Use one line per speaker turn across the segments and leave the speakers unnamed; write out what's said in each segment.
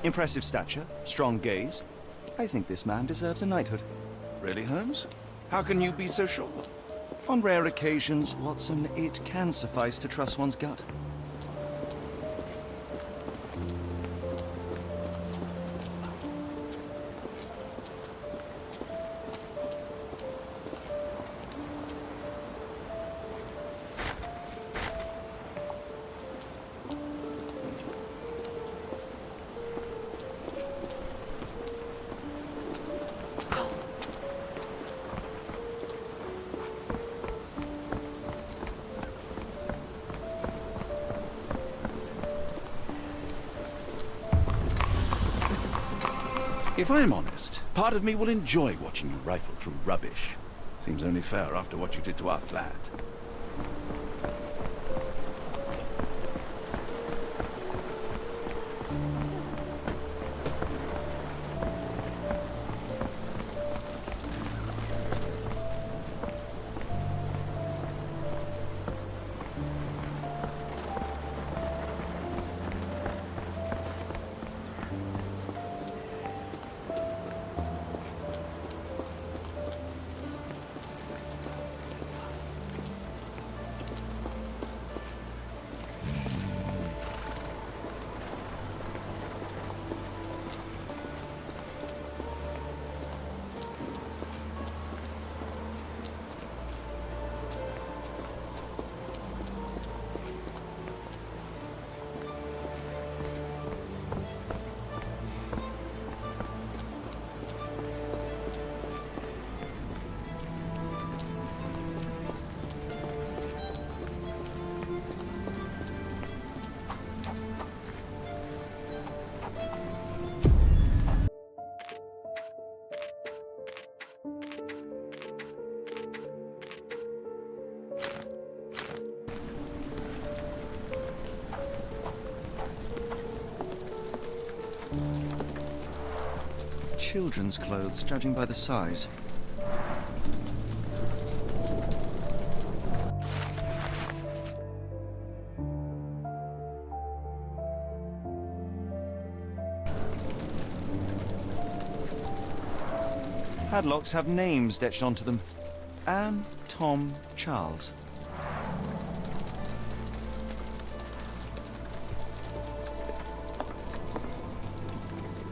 Impressive stature, strong gaze. I think this man deserves a knighthood.
Really, Holmes? How can you be so sure?
On rare occasions, Watson, it can suffice to trust one's gut.
If I'm honest, part of me will enjoy watching you rifle through rubbish. Seems only fair after what you did to our flat.
Children's clothes, judging by the size. Padlocks have names etched onto them. Anne, Tom, Charles.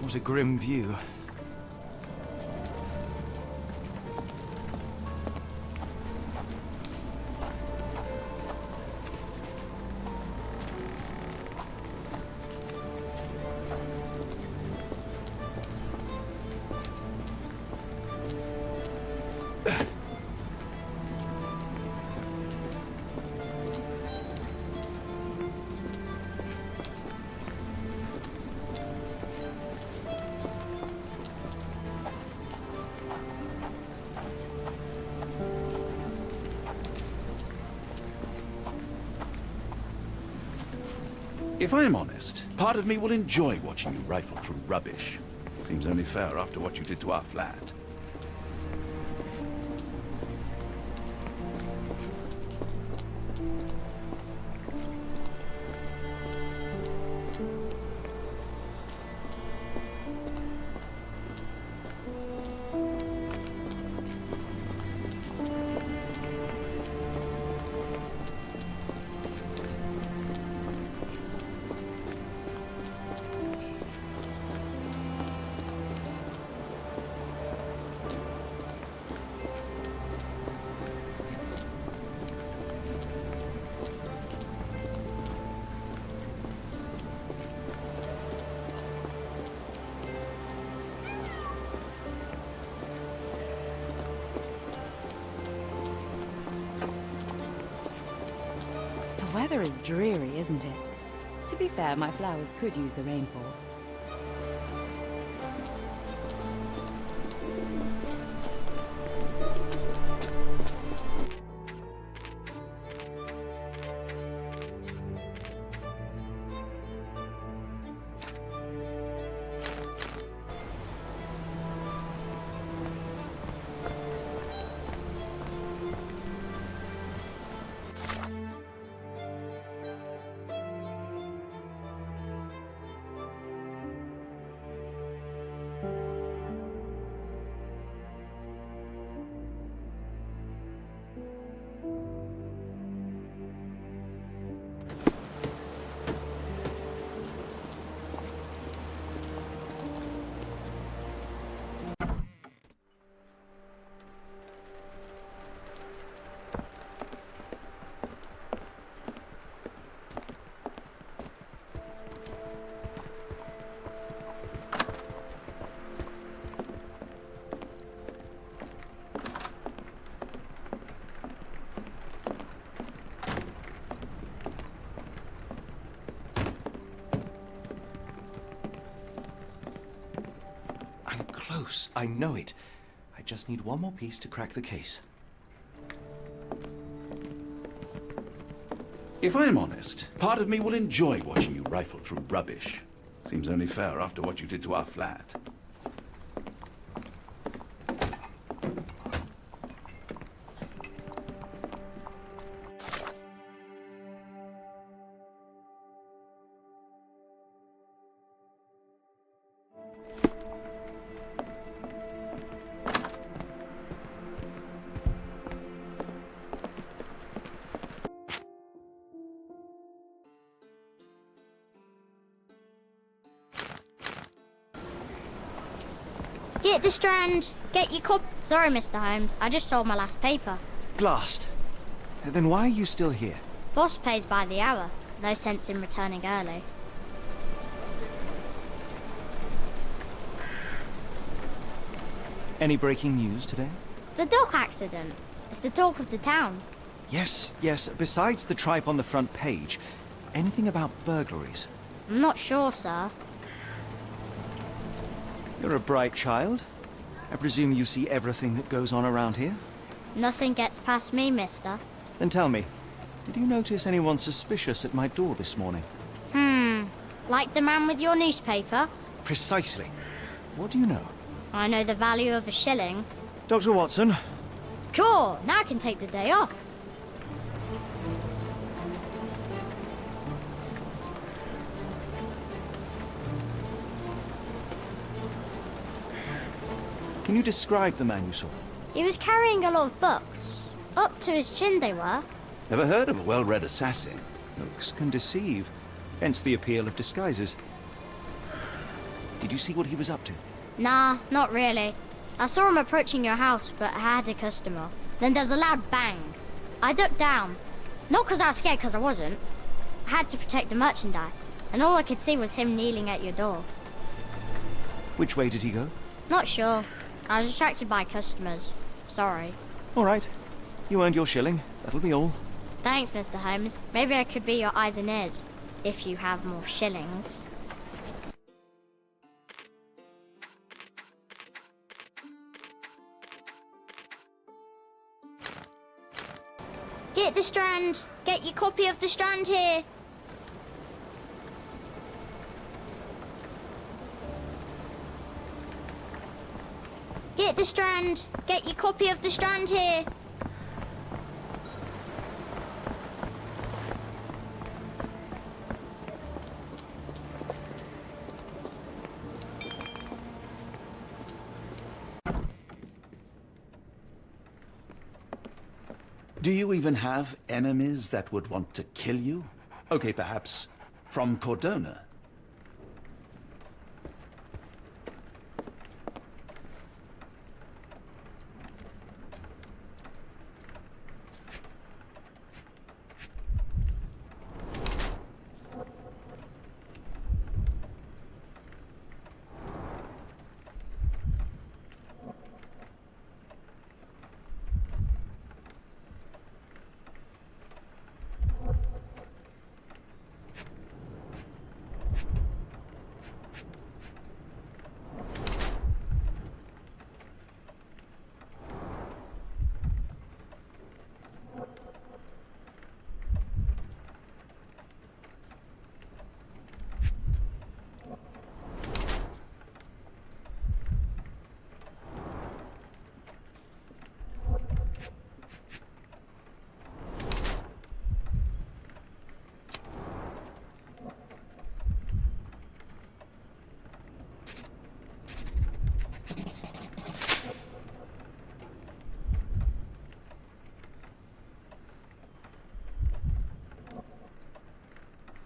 What a grim view.
If I'm honest, part of me will enjoy watching you rifle through rubbish. Seems only fair after what you did to our flat.
The weather is dreary, isn't it? To be fair, my flowers could use the rainfall.
close. I know it. I just need one more piece to crack the case.
If I'm honest, part of me will enjoy watching you rifle through rubbish. Seems only fair after what you did to our flat.
Get the strand. Get your cop. Sorry, Mr. Holmes. I just sold my last paper.
Blast. Then why are you still here?
Boss pays by the hour. No sense in returning early.
Any breaking news today?
The dog accident. It's the talk of the town.
Yes. Besides the tripe on the front page, anything about burglaries?
I'm not sure, sir.
You're a bright child. I presume you see everything that goes on around here?
Nothing gets past me, mister.
Then tell me, did you notice anyone suspicious at my door this morning?
Like the man with your newspaper?
Precisely. What do you know?
I know the value of a shilling.
Dr. Watson?
Cool, now I can take the day off.
Can you describe the man you saw?
He was carrying a lot of books. Up to his chin they were.
Never heard of a well-read assassin.
Looks can deceive, hence the appeal of disguises. Did you see what he was up to?
Nah, not really. I saw him approaching your house, but I had a customer. Then there's a loud bang. I ducked down. Not because I was scared, because I wasn't. I had to protect the merchandise. And all I could see was him kneeling at your door.
Which way did he go?
Not sure. I was distracted by customers. Sorry.
All right. You earned your shilling. That'll be all.
Thanks, Mr. Holmes. Maybe I could be your eyes and ears, if you have more shillings. Get the strand. Get your copy of the strand here. Get the strand. Get your copy of the strand here.
Do you even have enemies that would want to kill you? Okay, perhaps from Cordona.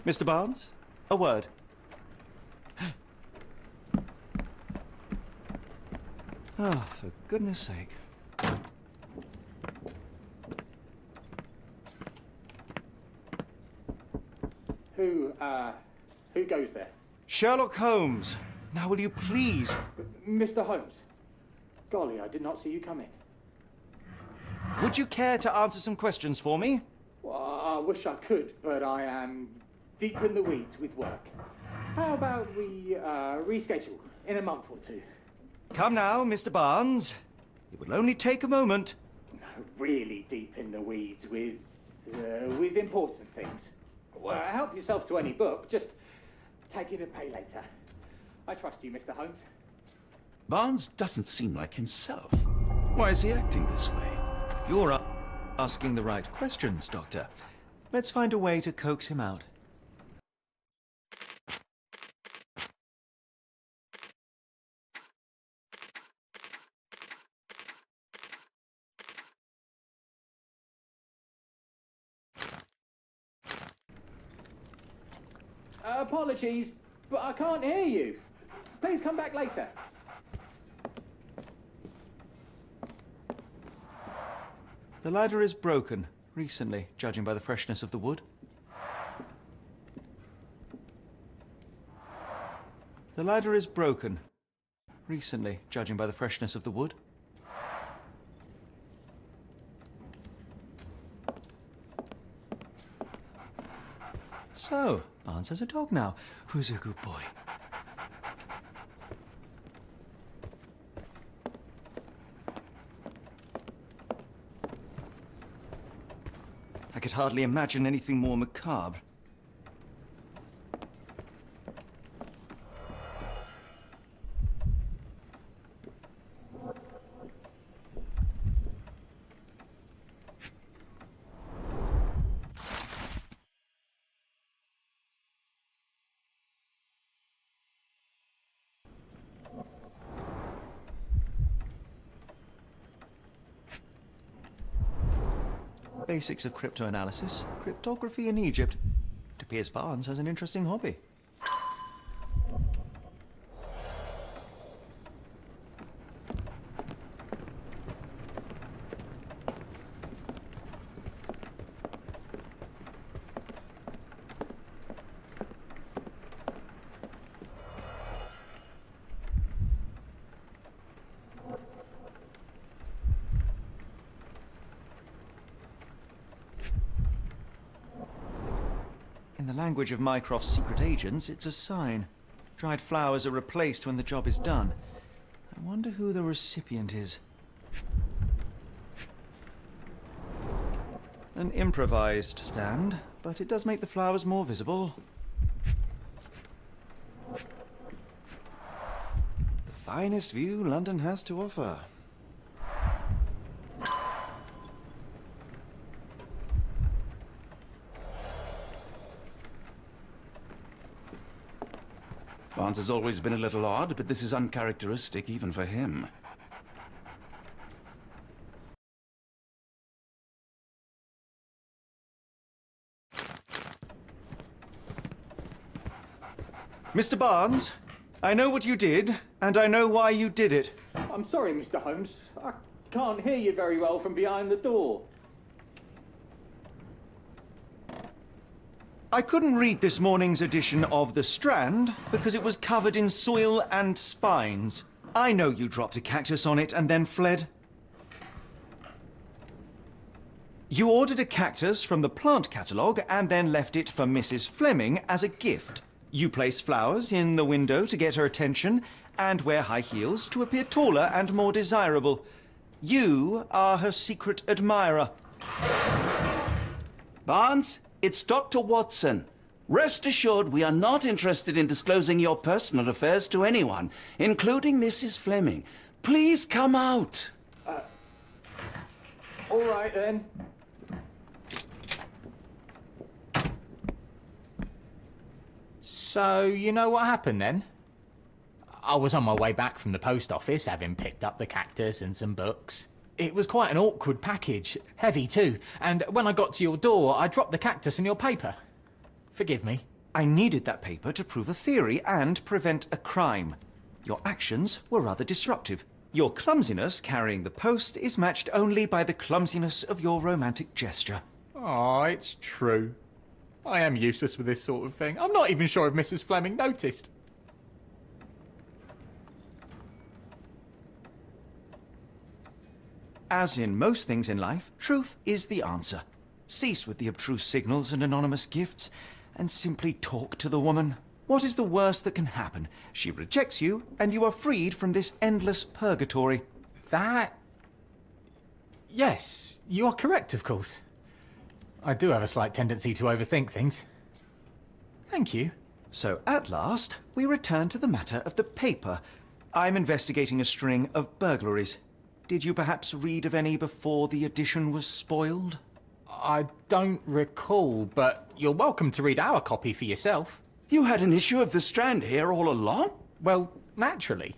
Mr. Barnes? A word. Oh, for goodness sake.
Who goes there?
Sherlock Holmes! Now will you please...
Mr. Holmes. Golly, I did not see you coming.
Would you care to answer some questions for me?
Well, I wish I could, but I am deep in the weeds with work. How about we reschedule in a month or two?
Come now, Mr. Barnes. It will only take a moment.
Really deep in the weeds with important things. Well, help yourself to any book. Just take it and pay later. I trust you, Mr. Holmes.
Barnes doesn't seem like himself. Why is he acting this way?
You're asking the right questions, Doctor. Let's find a way to coax him out.
Apologies, but I can't hear you. Please come back later.
The ladder is broken, recently, judging by the freshness of the wood. The ladder is broken, recently, judging by the freshness of the wood. So, Barnes has a dog now. Who's a good boy? I could hardly imagine anything more macabre. Basics of cryptoanalysis, cryptography in Egypt. It appears Barnes has an interesting hobby. In the language of Mycroft's secret agents, it's a sign. Dried flowers are replaced when the job is done. I wonder who the recipient is. An improvised stand, but it does make the flowers more visible. The finest view London has to offer.
Barnes has always been a little odd, but this is uncharacteristic even for him.
Mr. Barnes, I know what you did, and I know why you did it.
I'm sorry, Mr. Holmes. I can't hear you very well from behind the door.
I couldn't read this morning's edition of The Strand because it was covered in soil and spines. I know you dropped a cactus on it and then fled. You ordered a cactus from the plant catalogue and then left it for Mrs. Fleming as a gift. You place flowers in the window to get her attention and wear high heels to appear taller and more desirable. You are her secret admirer.
Barnes, it's Dr. Watson. Rest assured we are not interested in disclosing your personal affairs to anyone, including Mrs. Fleming. Please come out.
All right, then.
So, you know what happened then? I was on my way back from the post office, having picked up the cactus and some books. It was quite an awkward package, heavy too, and when I got to your door, I dropped the cactus and your paper. Forgive me.
I needed that paper to prove a theory and prevent a crime. Your actions were rather disruptive. Your clumsiness carrying the post is matched only by the clumsiness of your romantic gesture.
Oh, it's true. I am useless with this sort of thing. I'm not even sure if Mrs. Fleming noticed.
As in most things in life, truth is the answer. Cease with the abstruse signals and anonymous gifts, and simply talk to the woman. What is the worst that can happen? She rejects you, and you are freed from this endless purgatory.
That... Yes, you are correct, of course. I do have a slight tendency to overthink things. Thank you.
So, at last, we return to the matter of the paper. I'm investigating a string of burglaries. Did you perhaps read of any before the edition was spoiled?
I don't recall, but you're welcome to read our copy for yourself.
You had an issue of The Strand here all along?
Well, naturally.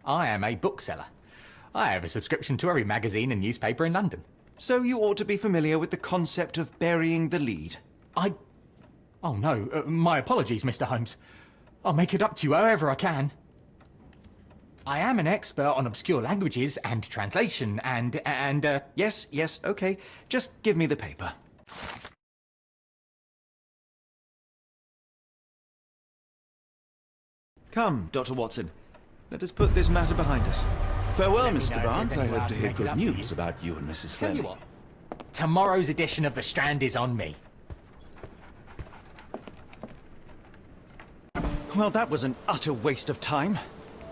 I am a bookseller. I have a subscription to every magazine and newspaper in London.
So you ought to be familiar with the concept of burying the lead.
Oh no, my apologies, Mr. Holmes. I'll make it up to you however I can. I am an expert on obscure languages and translation and
Yes, okay. Just give me the paper. Come, Dr. Watson. Let us put this matter behind us.
Farewell,
Let me
Mr.
know if
Barnes.
there's
I
any way
hope
I
to
can
hear
make it
good
up to
news
you.
about you and Mrs.
Tell you
Fleming.
what, tomorrow's edition of The Strand is on me.
Well, that was an utter waste of time.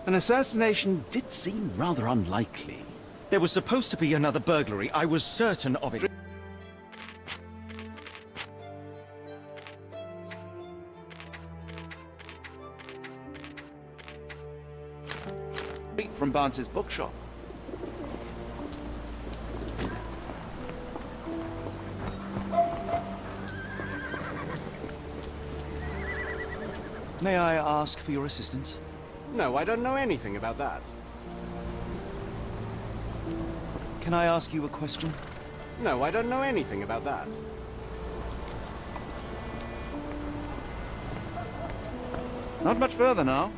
An assassination did seem rather unlikely.
There was supposed to be another burglary. I was certain of it.
From Barnes's bookshop.
May I ask for your assistance?
No, I don't know anything about that.
Can I ask you a question?
No, I don't know anything about that.
Not much further now.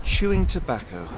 Chewing tobacco.